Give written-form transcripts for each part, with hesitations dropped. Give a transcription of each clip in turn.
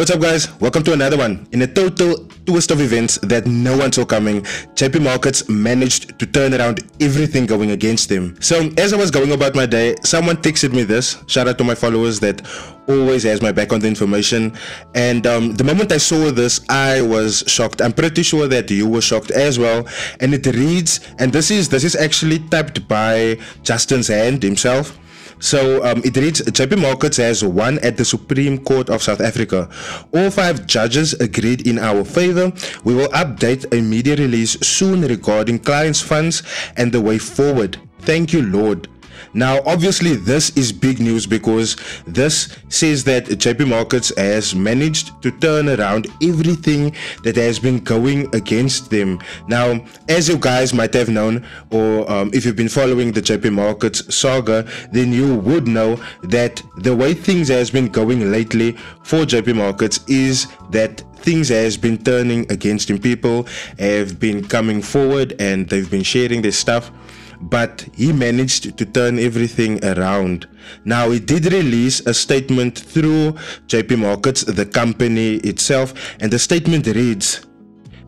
what's up guys? Welcome to another one. In a total twist of events that no one saw coming, JP Markets managed to turn around everything going against them. So as I was going about my day, someone texted me this. Shout out to my followers that always has my back on the information. And the moment I saw this, I was shocked. I'm pretty sure that you were shocked as well. And it reads, and this is actually typed by Justin Zand himself. So it reads, JP Markets has won at the Supreme Court of South Africa. All 5 judges agreed in our favor. We will update a media release soon regarding clients' funds and the way forward. Thank you, Lord. Now, obviously, this is big news because this says that JP Markets has managed to turn around everything that has been going against them. Now, as you guys might have known, or if you've been following the JP Markets saga, then you would know that the way things has been going lately for JP Markets is that things has been turning against him. People have been coming forward and they've been sharing their stuff. But he managed to turn everything around. Now, he did release a statement through JP Markets, the company itself, and the statement reads,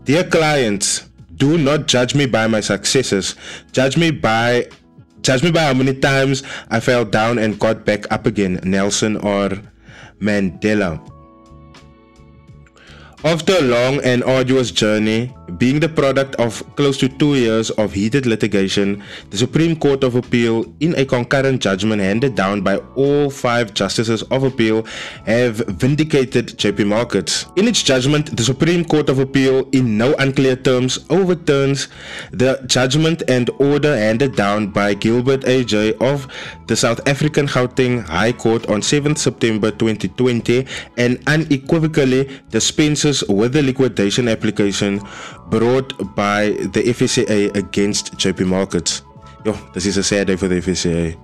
"Dear clients, do not judge me by my successes. Judge me by how many times I fell down and got back up again. Nelson or Mandela." After a long and arduous journey, being the product of close to 2 years of heated litigation, the Supreme Court of Appeal, in a concurrent judgment handed down by all 5 justices of appeal, have vindicated JP Markets. In its judgment, the Supreme Court of Appeal, in no unclear terms, overturns the judgment and order handed down by Gilbert A.J. of the South African Gauteng High Court on 7th September 2020 and unequivocally dispenses with the liquidation application brought by the FSCA against JP Markets. This is a sad day for the FSCA.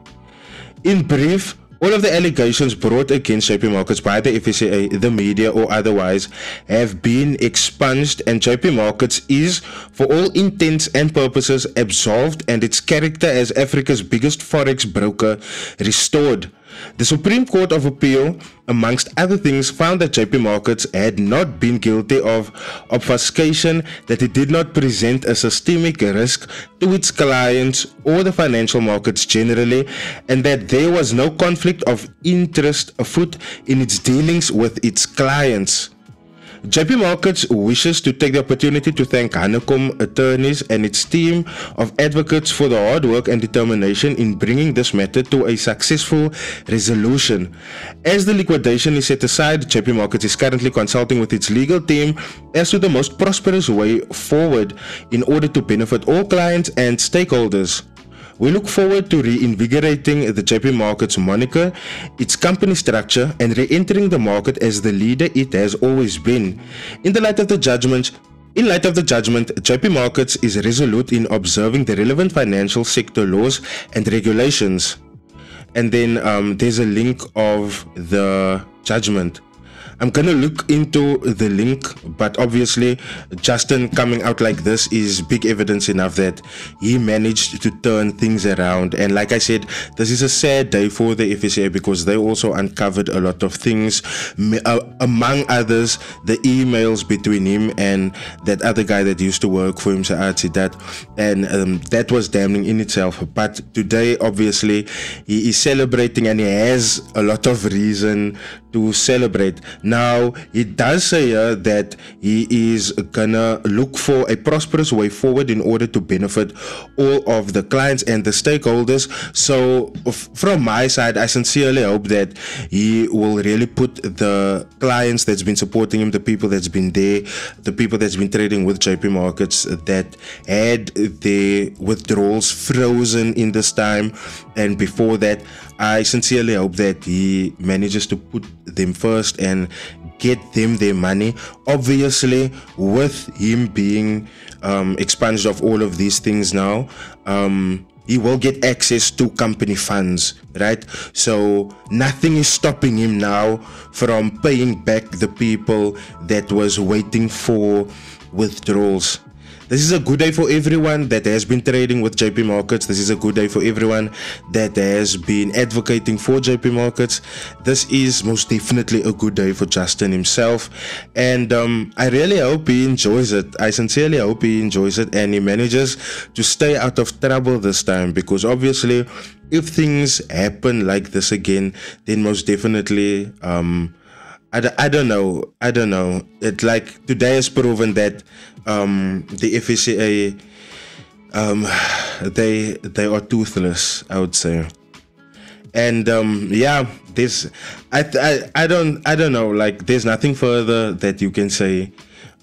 In brief, all of the allegations brought against JP Markets by the FSCA, the media or otherwise, have been expunged, and JP Markets is, for all intents and purposes, absolved and its character as Africa's biggest forex broker restored. The Supreme Court of Appeal, amongst other things, found that JP Markets had not been guilty of obfuscation, that it did not present a systemic risk to its clients or the financial markets generally, and that there was no conflict of interest afoot in its dealings with its clients. JP Markets wishes to take the opportunity to thank Hanekom Attorneys and its team of advocates for the hard work and determination in bringing this matter to a successful resolution. As the liquidation is set aside, JP Markets is currently consulting with its legal team as to the most prosperous way forward in order to benefit all clients and stakeholders. We look forward to reinvigorating the JP Markets moniker, its company structure, and re-entering the market as the leader it has always been. In light of the judgment, JP Markets is resolute in observing the relevant financial sector laws and regulations. And then there's a link of the judgment. I'm gonna look into the link, but obviously Justin coming out like this is big evidence enough that he managed to turn things around. And like I said, this is a sad day for the FSCA because they also uncovered a lot of things, among others the emails between him and that other guy that used to work for him, Saad Sidat, and that was damning in itself. But today obviously he is celebrating, and he has a lot of reason to celebrate. Now, he does say here that he is gonna look for a prosperous way forward in order to benefit all of the clients and the stakeholders. So from my side, I sincerely hope that he will really put the clients that's been supporting him, the people that's been there, the people that's been trading with JP Markets, that had their withdrawals frozen in this time and before that, I sincerely hope that he manages to put them first and get them their money. Obviously, with him being expunged of all of these things now, he will get access to company funds, right? So nothing is stopping him now from paying back the people that was waiting for withdrawals. this is a good day for everyone that has been trading with JP Markets. This is a good day for everyone that has been advocating for JP Markets. This is most definitely a good day for Justin himself, and I really hope he enjoys it. I sincerely hope he enjoys it and he manages to stay out of trouble this time, because obviously if things happen like this again, then most definitely I don't know. It like today has proven that the FSCA they are toothless, I would say. And yeah, this I don't know, like there's nothing further that you can say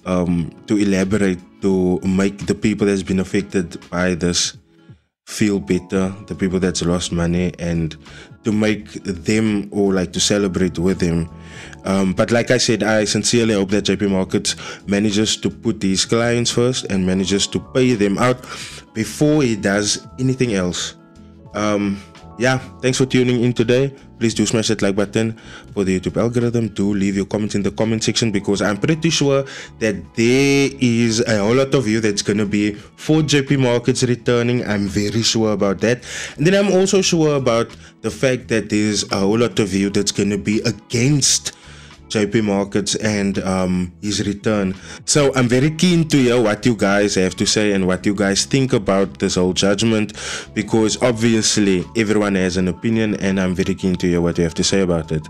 to elaborate to make the people that's been affected by this feel better, the people that's lost money, and to make them, or like to celebrate with him. But like I said, I sincerely hope that JP Markets manages to put his clients first and manages to pay them out before he does anything else. Yeah, thanks for tuning in today. Please do smash that like button for the YouTube algorithm. Do leave your comments in the comment section, because I'm pretty sure that there is a whole lot of you that's going to be for JP Markets returning. I'm very sure about that. And then I'm also sure about the fact that there's a whole lot of you that's going to be against JP Markets and his return. So I'm very keen to hear what you guys have to say and what you guys think about this whole judgment, because obviously everyone has an opinion and I'm very keen to hear what you have to say about it.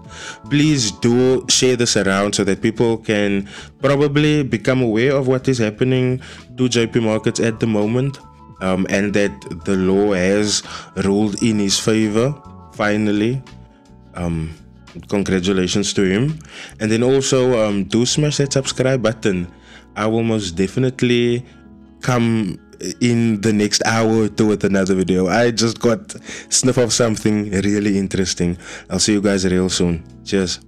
Please do share this around so that people can probably become aware of what is happening to JP Markets at the moment, and that the law has ruled in his favor finally. Congratulations to him. And then also do smash that subscribe button. I will most definitely come in the next hour or two with another video. I just got sniff of something really interesting. I'll see you guys real soon. Cheers.